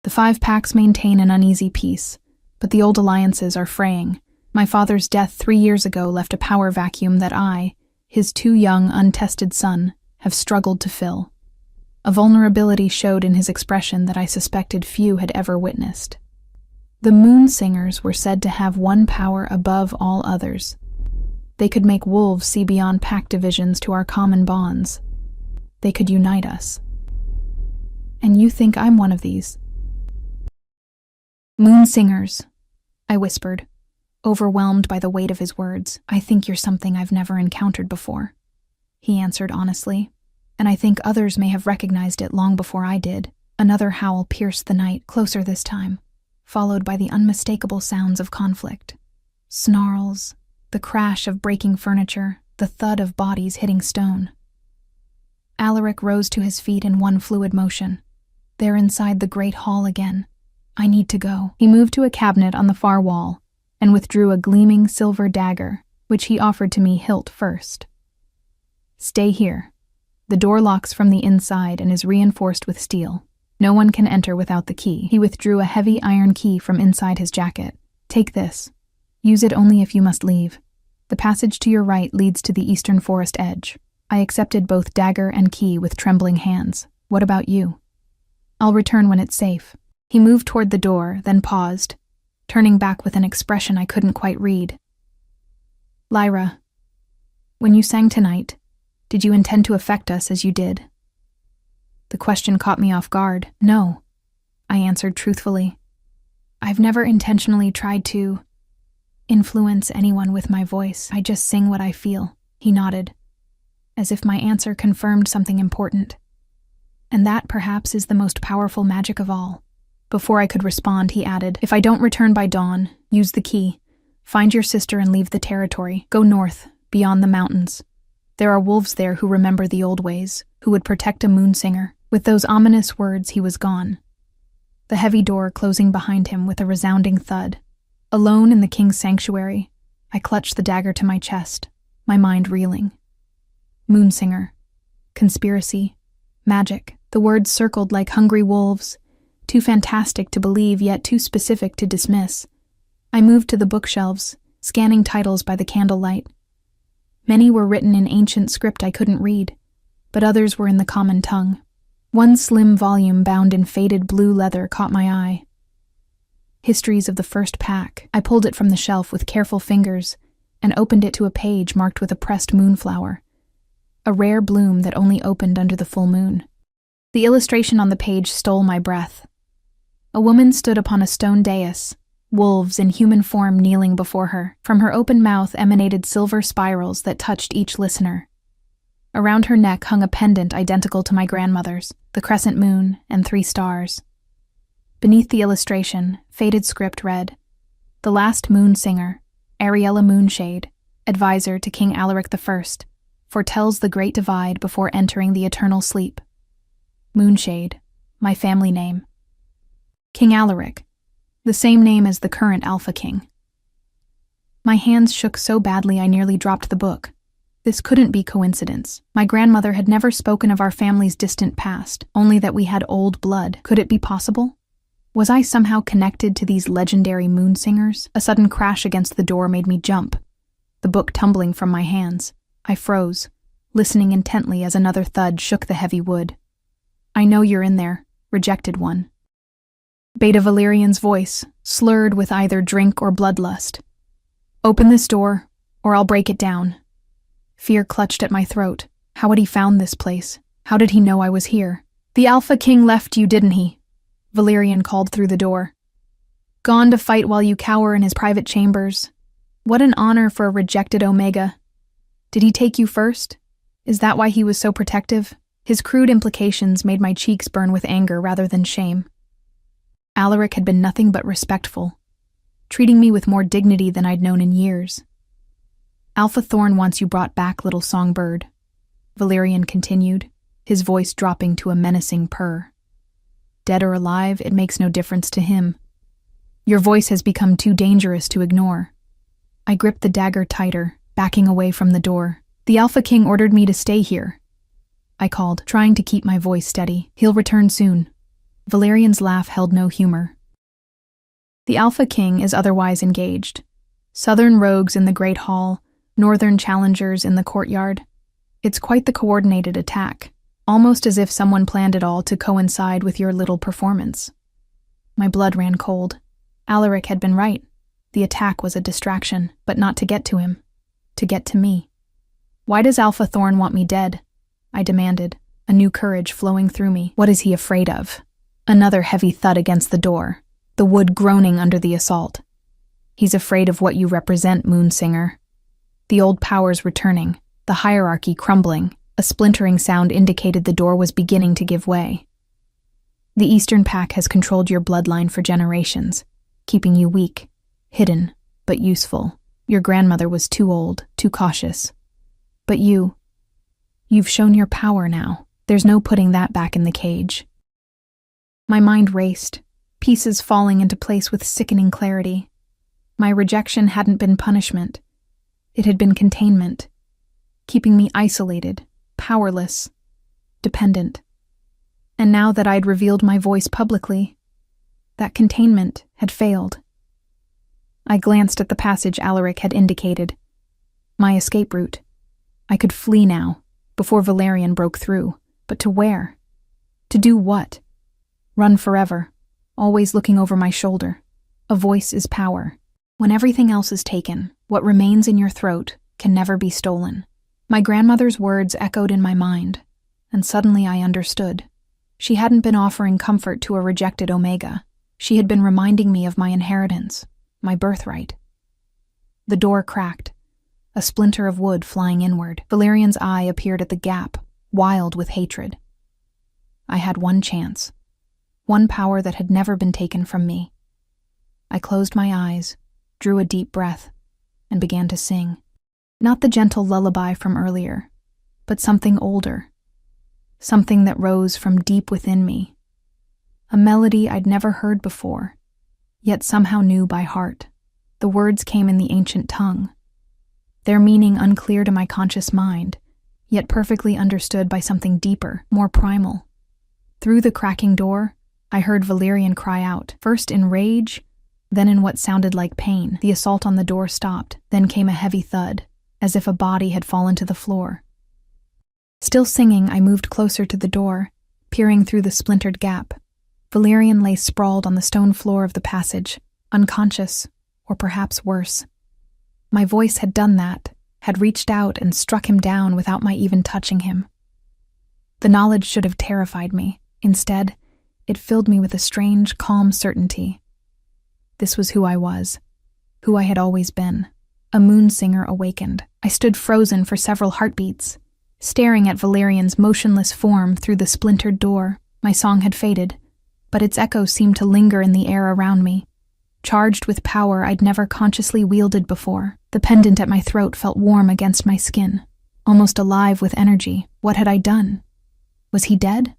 The 5 packs maintain an uneasy peace, but the old alliances are fraying. My father's death 3 years ago left a power vacuum that I, his too young, untested son, have struggled to fill. A vulnerability showed in his expression that I suspected few had ever witnessed. The Moon Singers were said to have one power above all others. They could make wolves see beyond pack divisions to our common bonds. They could unite us. And you think I'm one of these? Moon Singers, I whispered, overwhelmed by the weight of his words. I think you're something I've never encountered before, he answered honestly, and I think others may have recognized it long before I did. Another howl pierced the night, closer this time, followed by the unmistakable sounds of conflict. Snarls, the crash of breaking furniture, the thud of bodies hitting stone. Alaric rose to his feet in one fluid motion. They're inside the great hall again. I need to go. He moved to a cabinet on the far wall and withdrew a gleaming silver dagger, which he offered to me hilt first. Stay here. The door locks from the inside and is reinforced with steel. No one can enter without the key. He withdrew a heavy iron key from inside his jacket. Take this. Use it only if you must leave. The passage to your right leads to the eastern forest edge. I accepted both dagger and key with trembling hands. What about you? I'll return when it's safe. He moved toward the door, then paused, turning back with an expression I couldn't quite read. Lyra, when you sang tonight, did you intend to affect us as you did? The question caught me off guard. No, I answered truthfully. I've never intentionally tried to influence anyone with my voice. I just sing what I feel. He nodded, as if my answer confirmed something important. And that, perhaps, is the most powerful magic of all. Before I could respond, he added, if I don't return by dawn, use the key. Find your sister and leave the territory. Go north, beyond the mountains. There are wolves there who remember the old ways, who would protect a moon singer. With those ominous words, he was gone, the heavy door closing behind him with a resounding thud. Alone in the king's sanctuary, I clutched the dagger to my chest, my mind reeling. Moonsinger, conspiracy, magic. The words circled like hungry wolves, too fantastic to believe yet too specific to dismiss. I moved to the bookshelves, scanning titles by the candlelight. Many were written in ancient script I couldn't read, but others were in the common tongue. One slim volume bound in faded blue leather caught my eye. Histories of the First Pack. I pulled it from the shelf with careful fingers and opened it to a page marked with a pressed moonflower, a rare bloom that only opened under the full moon. The illustration on the page stole my breath. A woman stood upon a stone dais, wolves in human form kneeling before her. From her open mouth emanated silver spirals that touched each listener. Around her neck hung a pendant identical to my grandmother's, the crescent moon and 3 stars. Beneath the illustration, faded script read, The last moon singer, Ariella Moonshade, advisor to King Alaric I, foretells the great divide before entering the eternal sleep. Moonshade, my family name. King Alaric, the same name as the current Alpha King. My hands shook so badly I nearly dropped the book. This couldn't be coincidence. My grandmother had never spoken of our family's distant past, only that we had old blood. Could it be possible? Was I somehow connected to these legendary moon singers? A sudden crash against the door made me jump, the book tumbling from my hands. I froze, listening intently as another thud shook the heavy wood. I know you're in there, rejected one. Beta Valerian's voice, slurred with either drink or bloodlust. Open this door, or I'll break it down. Fear clutched at my throat. How had he found this place? How did he know I was here? The Alpha King left you, didn't he? Valerian called through the door. Gone to fight while you cower in his private chambers. What an honor for a rejected Omega. Did he take you first? Is that why he was so protective? His crude implications made my cheeks burn with anger rather than shame. Alaric had been nothing but respectful, treating me with more dignity than I'd known in years. Alpha Thorn wants you brought back, little songbird, Valerian continued, his voice dropping to a menacing purr. Dead or alive, it makes no difference to him. Your voice has become too dangerous to ignore. I gripped the dagger tighter, backing away from the door. The Alpha King ordered me to stay here, I called, trying to keep my voice steady. He'll return soon. Valerian's laugh held no humor. The Alpha King is otherwise engaged. Southern rogues in the Great Hall, northern challengers in the courtyard. It's quite the coordinated attack, almost as if someone planned it all to coincide with your little performance. My blood ran cold. Alaric had been right. The attack was a distraction, but not to get to him. To get to me. Why does Alpha Thorn want me dead? I demanded, a new courage flowing through me. What is he afraid of? Another heavy thud against the door, the wood groaning under the assault. He's afraid of what you represent, Moonsinger. The old powers returning, the hierarchy crumbling. A splintering sound indicated the door was beginning to give way. The Eastern Pack has controlled your bloodline for generations, keeping you weak, hidden, but useful. Your grandmother was too old, too cautious. But you've shown your power now. There's no putting that back in the cage. My mind raced, pieces falling into place with sickening clarity. My rejection hadn't been punishment. It had been containment, keeping me isolated, powerless, dependent. And now that I'd revealed my voice publicly, that containment had failed. I glanced at the passage Alaric had indicated. My escape route. I could flee now, before Valerian broke through. But to where? To do what? Run forever, always looking over my shoulder. A voice is power. When everything else is taken, what remains in your throat can never be stolen. My grandmother's words echoed in my mind, and suddenly I understood. She hadn't been offering comfort to a rejected Omega. She had been reminding me of my inheritance, my birthright. The door cracked, a splinter of wood flying inward. Valerian's eye appeared at the gap, wild with hatred. I had one chance, one power that had never been taken from me. I closed my eyes, drew a deep breath, and began to sing. Not the gentle lullaby from earlier, but something older, something that rose from deep within me. A melody I'd never heard before, yet somehow knew by heart. The words came in the ancient tongue, their meaning unclear to my conscious mind, yet perfectly understood by something deeper, more primal. Through the cracking door, I heard Valerian cry out, first in rage, then in what sounded like pain. The assault on the door stopped, then came a heavy thud, as if a body had fallen to the floor. Still singing, I moved closer to the door, peering through the splintered gap. Valerian lay sprawled on the stone floor of the passage, unconscious, or perhaps worse. My voice had done that, had reached out and struck him down without my even touching him. The knowledge should have terrified me. Instead, it filled me with a strange, calm certainty. This was who I was, who I had always been. A Moonsinger awakened. I stood frozen for several heartbeats, staring at Valerian's motionless form through the splintered door. My song had faded, but its echo seemed to linger in the air around me, charged with power I'd never consciously wielded before. The pendant at my throat felt warm against my skin, almost alive with energy. What had I done? Was he dead?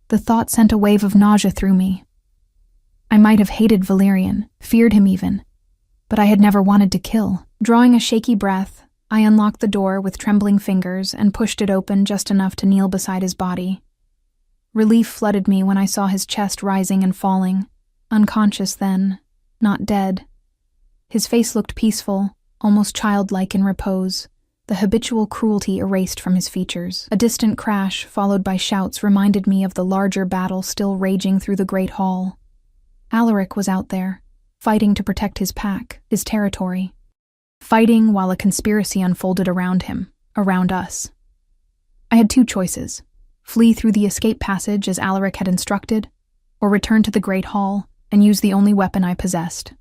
The thought sent a wave of nausea through me. I might have hated Valerian, feared him even, but I had never wanted to kill. Drawing a shaky breath, I unlocked the door with trembling fingers and pushed it open just enough to kneel beside his body. Relief flooded me when I saw his chest rising and falling, unconscious then, not dead. His face looked peaceful, almost childlike in repose, the habitual cruelty erased from his features. A distant crash, followed by shouts, reminded me of the larger battle still raging through the Great Hall. Alaric was out there, fighting to protect his pack, his territory. Fighting while a conspiracy unfolded around him, around us. I had two choices: flee through the escape passage as Alaric had instructed, or return to the Great Hall and use the only weapon I possessed.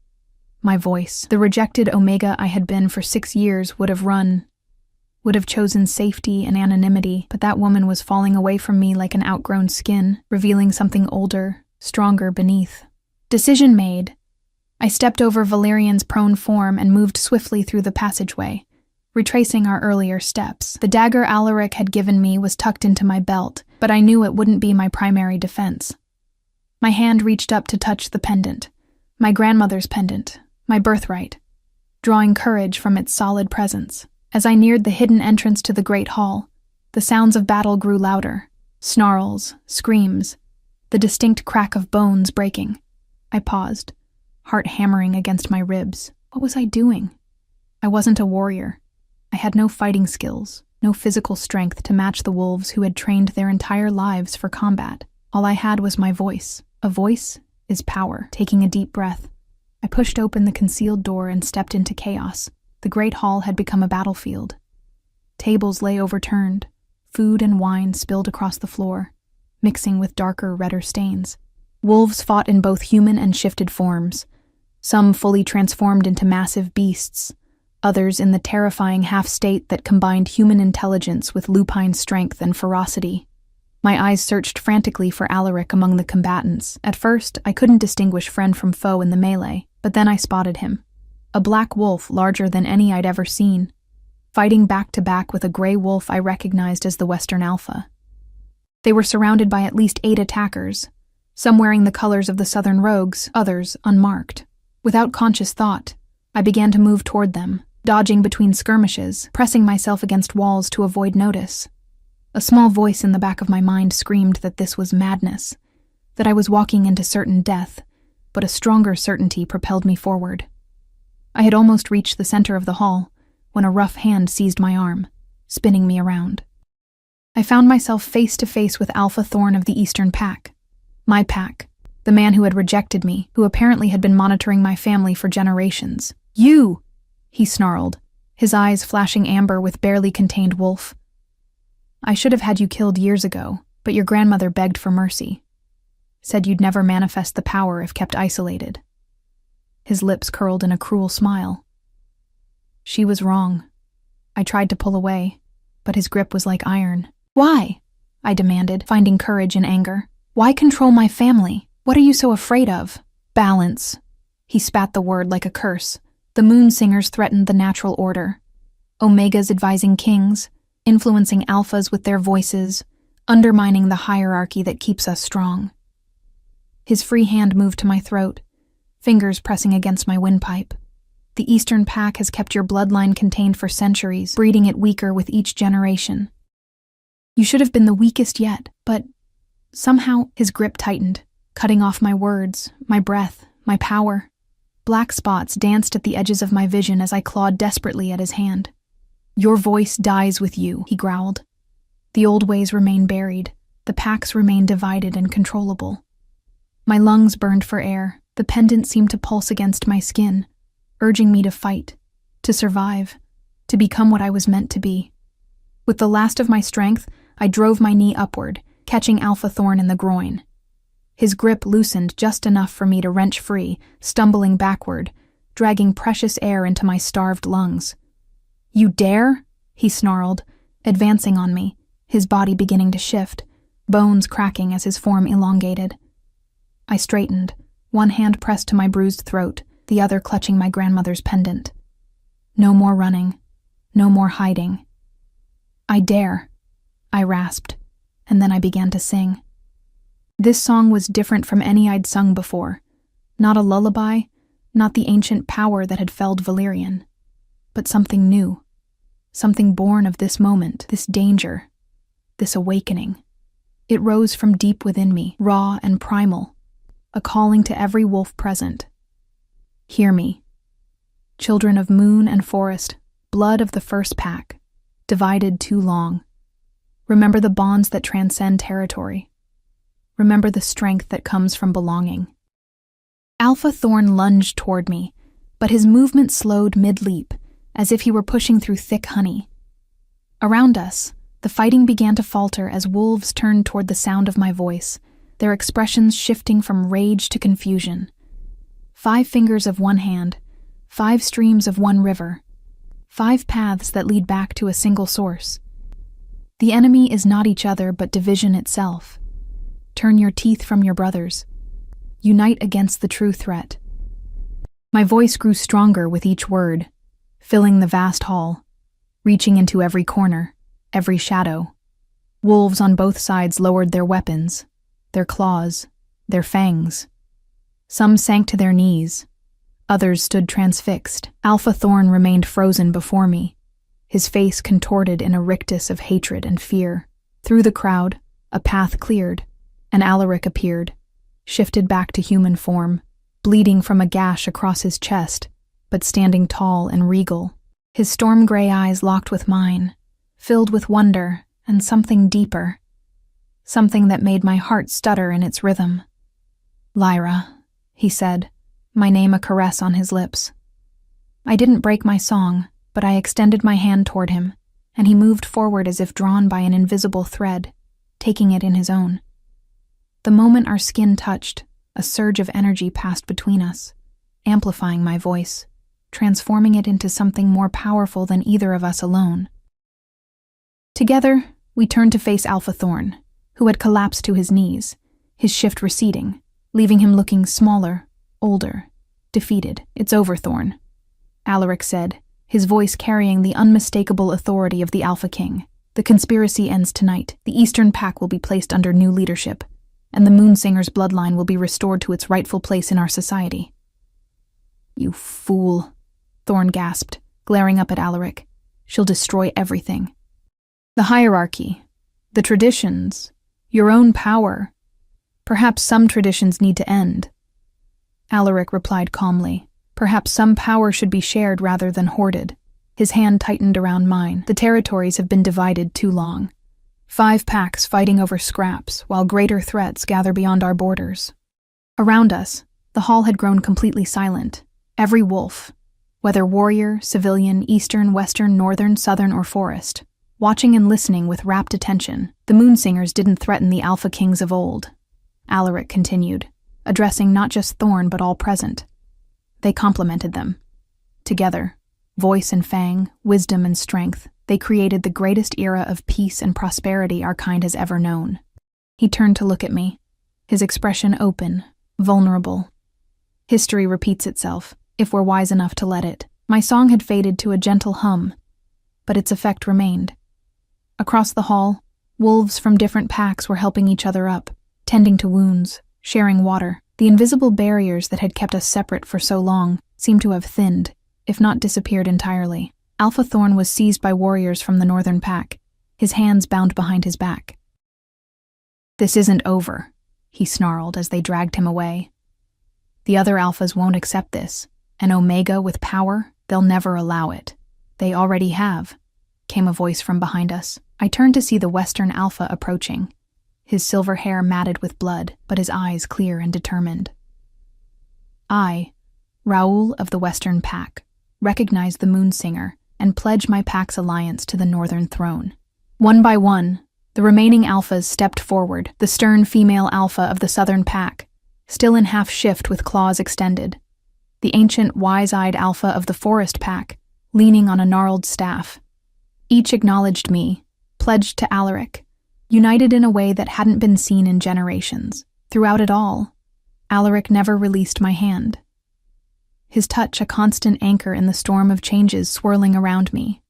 My voice. The rejected Omega I had been for 6 years would have chosen safety and anonymity, but that woman was falling away from me like an outgrown skin, revealing something older, stronger beneath. Decision made. I stepped over Valerian's prone form and moved swiftly through the passageway, retracing our earlier steps. The dagger Alaric had given me was tucked into my belt, but I knew it wouldn't be my primary defense. My hand reached up to touch the pendant, my grandmother's pendant, my birthright, drawing courage from its solid presence. As I neared the hidden entrance to the Great Hall, the sounds of battle grew louder, snarls, screams, the distinct crack of bones breaking. I paused, heart hammering against my ribs. What was I doing? I wasn't a warrior. I had no fighting skills, no physical strength to match the wolves who had trained their entire lives for combat. All I had was my voice. A voice is power. Taking a deep breath, I pushed open the concealed door and stepped into chaos. The great hall had become a battlefield. Tables lay overturned, food and wine spilled across the floor, mixing with darker, redder stains. Wolves fought in both human and shifted forms, some fully transformed into massive beasts, others in the terrifying half-state that combined human intelligence with lupine strength and ferocity. My eyes searched frantically for Alaric among the combatants. At first, I couldn't distinguish friend from foe in the melee, but then I spotted him. A black wolf larger than any I'd ever seen, fighting back-to-back with a gray wolf I recognized as the Western Alpha. They were surrounded by at least 8 attackers, some wearing the colors of the Southern Rogues, others unmarked. Without conscious thought, I began to move toward them, dodging between skirmishes, pressing myself against walls to avoid notice. A small voice in the back of my mind screamed that this was madness, that I was walking into certain death, but a stronger certainty propelled me forward. I had almost reached the center of the hall when a rough hand seized my arm, spinning me around. I found myself face to face with Alpha Thorn of the Eastern Pack. My pack, the man who had rejected me, who apparently had been monitoring my family for generations. "You!" he snarled, his eyes flashing amber with barely contained wolf. "I should have had you killed years ago, but your grandmother begged for mercy. Said you'd never manifest the power if kept isolated." His lips curled in a cruel smile. She was wrong. I tried to pull away, but his grip was like iron. "Why?" I demanded, finding courage in anger. "Why control my family? What are you so afraid of?" "Balance." He spat the word like a curse. The moon singers threatened the natural order. Omegas advising kings, influencing alphas with their voices, undermining the hierarchy that keeps us strong. His free hand moved to my throat, fingers pressing against my windpipe. "The Eastern Pack has kept your bloodline contained for centuries, breeding it weaker with each generation. You should have been the weakest yet, but somehow..." His grip tightened, cutting off my words, my breath, my power. Black spots danced at the edges of my vision as I clawed desperately at his hand. "Your voice dies with you," he growled. "The old ways remain buried. The packs remain divided and controllable." My lungs burned for air. The pendant seemed to pulse against my skin, urging me to fight, to survive, to become what I was meant to be. With the last of my strength, I drove my knee upward, catching Alpha Thorn in the groin. His grip loosened just enough for me to wrench free, stumbling backward, dragging precious air into my starved lungs. "You dare?" he snarled, advancing on me, his body beginning to shift, bones cracking as his form elongated. I straightened, one hand pressed to my bruised throat, the other clutching my grandmother's pendant. No more running, no more hiding. "I dare," I rasped, and then I began to sing. This song was different from any I'd sung before. Not a lullaby, not the ancient power that had felled Valerian, but something new, something born of this moment, this danger, this awakening. It rose from deep within me, raw and primal, a calling to every wolf present. Hear me. Children of moon and forest, blood of the first pack, divided too long. Remember the bonds that transcend territory. Remember the strength that comes from belonging. Alpha Thorn lunged toward me, but his movement slowed mid-leap, as if he were pushing through thick honey. Around us, the fighting began to falter as wolves turned toward the sound of my voice, their expressions shifting from rage to confusion. 5 fingers of one hand, 5 streams of one river, 5 paths that lead back to a single source. The enemy is not each other but division itself. Turn your teeth from your brothers. Unite against the true threat. My voice grew stronger with each word, filling the vast hall, reaching into every corner, every shadow. Wolves on both sides lowered their weapons, their claws, their fangs. Some sank to their knees. Others stood transfixed. Alpha Thorn remained frozen before me, his face contorted in a rictus of hatred and fear. Through the crowd, a path cleared, and Alaric appeared, shifted back to human form, bleeding from a gash across his chest, but standing tall and regal. His storm gray eyes locked with mine, filled with wonder and something deeper, something that made my heart stutter in its rhythm. "Lyra," he said, my name a caress on his lips. I didn't break my song, but I extended my hand toward him, and he moved forward as if drawn by an invisible thread, taking it in his own. The moment our skin touched, a surge of energy passed between us, amplifying my voice, transforming it into something more powerful than either of us alone. Together, we turned to face Alpha Thorn, who had collapsed to his knees, his shift receding, leaving him looking smaller, older, defeated. "It's over, Thorn," Alaric said, his voice carrying the unmistakable authority of the Alpha King. "The conspiracy ends tonight. The Eastern Pack will be placed under new leadership, and the Moonsinger's bloodline will be restored to its rightful place in our society." "You fool," Thorn gasped, glaring up at Alaric. "She'll destroy everything. The hierarchy, the traditions, your own power. Perhaps some traditions need to end." Alaric replied calmly. "Perhaps some power should be shared rather than hoarded." His hand tightened around mine. "The territories have been divided too long. 5 packs fighting over scraps, while greater threats gather beyond our borders." Around us, the hall had grown completely silent. Every wolf, whether warrior, civilian, eastern, western, northern, southern, or forest, watching and listening with rapt attention. "The Moonsingers didn't threaten the Alpha Kings of old," Alaric continued, addressing not just Thorn but all present. "They complemented them. Together, voice and fang, wisdom and strength, they created the greatest era of peace and prosperity our kind has ever known." He turned to look at me, his expression open, vulnerable. History repeats itself, if we're wise enough to let it. My song had faded to a gentle hum, but its effect remained. Across the hall, wolves from different packs were helping each other up, tending to wounds, sharing water. The invisible barriers that had kept us separate for so long seemed to have thinned, if not disappeared entirely. Alpha Thorn was seized by warriors from the northern pack, his hands bound behind his back. "This isn't over," he snarled as they dragged him away. "The other alphas won't accept this. An Omega with power, they'll never allow it." "They already have," came a voice from behind us. I turned to see the Western Alpha approaching, his silver hair matted with blood, but his eyes clear and determined. I, Raoul of the Western Pack, recognized the Moonsinger and pledged my pack's alliance to the Northern Throne. One by one, the remaining alphas stepped forward, the stern female alpha of the Southern Pack, still in half shift with claws extended, the ancient wise-eyed alpha of the Forest Pack, leaning on a gnarled staff. Each acknowledged me, pledged to Alaric, united in a way that hadn't been seen in generations. Throughout it all, Alaric never released my hand, his touch a constant anchor in the storm of changes swirling around me.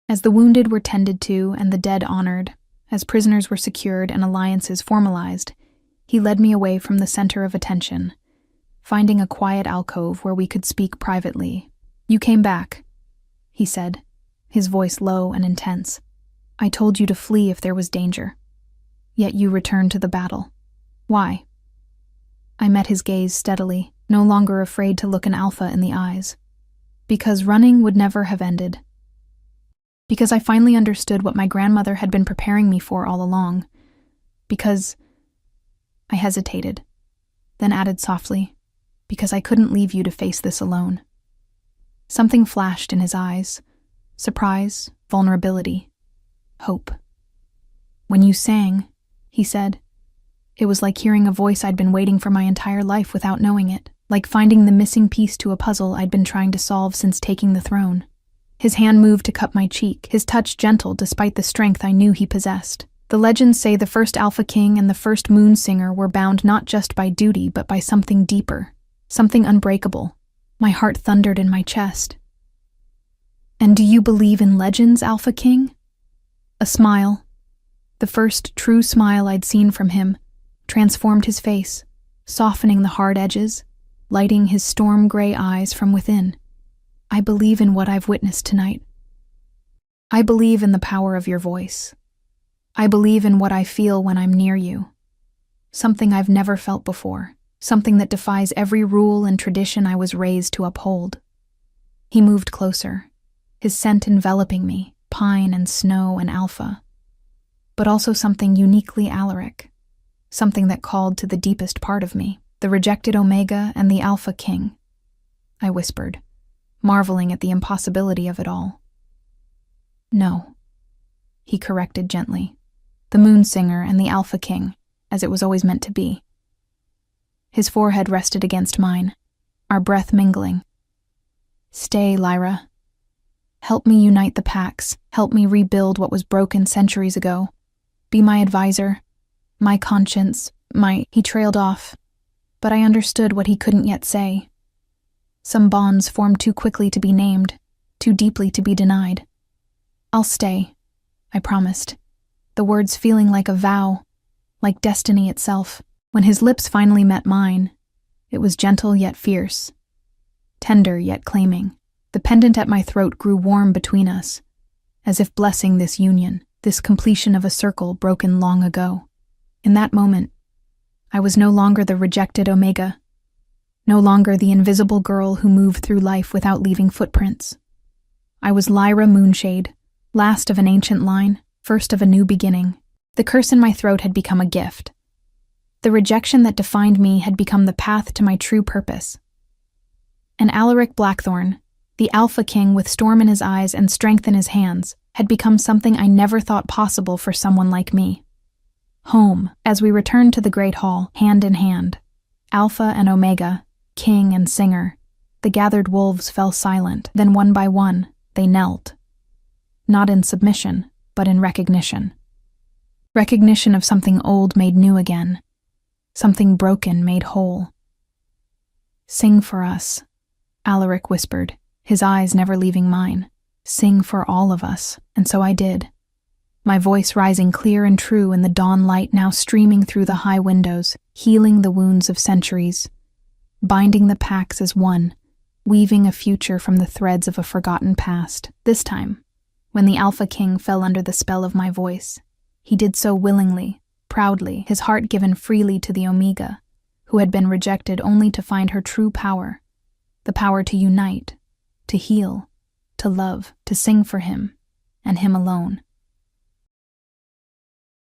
As the wounded were tended to and the dead honored, as prisoners were secured and alliances formalized, he led me away from the center of attention, finding a quiet alcove where we could speak privately. "You came back," he said, his voice low and intense. "I told you to flee if there was danger. Yet you returned to the battle. Why?" I met his gaze steadily, no longer afraid to look an alpha in the eyes. "Because running would never have ended. Because I finally understood what my grandmother had been preparing me for all along. Because—" I hesitated, then added softly, "because I couldn't leave you to face this alone." Something flashed in his eyes. Surprise, vulnerability, hope. "When you sang," he said, "it was like hearing a voice I'd been waiting for my entire life without knowing it, like finding the missing piece to a puzzle I'd been trying to solve since taking the throne." His hand moved to cup my cheek, his touch gentle despite the strength I knew he possessed. "The legends say the first Alpha King and the first Moonsinger were bound not just by duty but by something deeper, something unbreakable." My heart thundered in my chest. "And do you believe in legends, Alpha King?" A smile, the first true smile I'd seen from him, transformed his face, softening the hard edges, lighting his storm-gray eyes from within. "I believe in what I've witnessed tonight. I believe in the power of your voice. I believe in what I feel when I'm near you. Something I've never felt before, something that defies every rule and tradition I was raised to uphold." He moved closer, his scent enveloping me, pine and snow and alpha. But also something uniquely Alaric, something that called to the deepest part of me, the rejected Omega and the Alpha King. I whispered, marveling at the impossibility of it all. No, he corrected gently. The Moon Singer and the Alpha King, as it was always meant to be. His forehead rested against mine, our breath mingling. Stay, Lyra. Help me unite the packs, help me rebuild what was broken centuries ago. Be my advisor, my conscience, He trailed off, but I understood what he couldn't yet say. Some bonds formed too quickly to be named, too deeply to be denied. I'll stay, I promised, the words feeling like a vow, like destiny itself. When his lips finally met mine, it was gentle yet fierce, tender yet claiming. The pendant at my throat grew warm between us, as if blessing this union, this completion of a circle broken long ago. In that moment, I was no longer the rejected Omega, no longer the invisible girl who moved through life without leaving footprints. I was Lyra Moonshade, last of an ancient line, first of a new beginning. The curse in my throat had become a gift. The rejection that defined me had become the path to my true purpose. And Alaric Blackthorn, the Alpha King with storm in his eyes and strength in his hands, had become something I never thought possible for someone like me. Home, as we returned to the Great Hall, hand in hand. Alpha and Omega, king and singer. The gathered wolves fell silent, then one by one, they knelt. Not in submission, but in recognition. Recognition of something old made new again. Something broken made whole. Sing for us, Alaric whispered, his eyes never leaving mine. Sing for all of us, and so I did. My voice rising clear and true in the dawn light now streaming through the high windows, healing the wounds of centuries, binding the packs as one, weaving a future from the threads of a forgotten past. This time, when the Alpha King fell under the spell of my voice, he did so willingly, proudly, his heart given freely to the Omega, who had been rejected only to find her true power, the power to unite, to heal, to love, to sing for him, and him alone.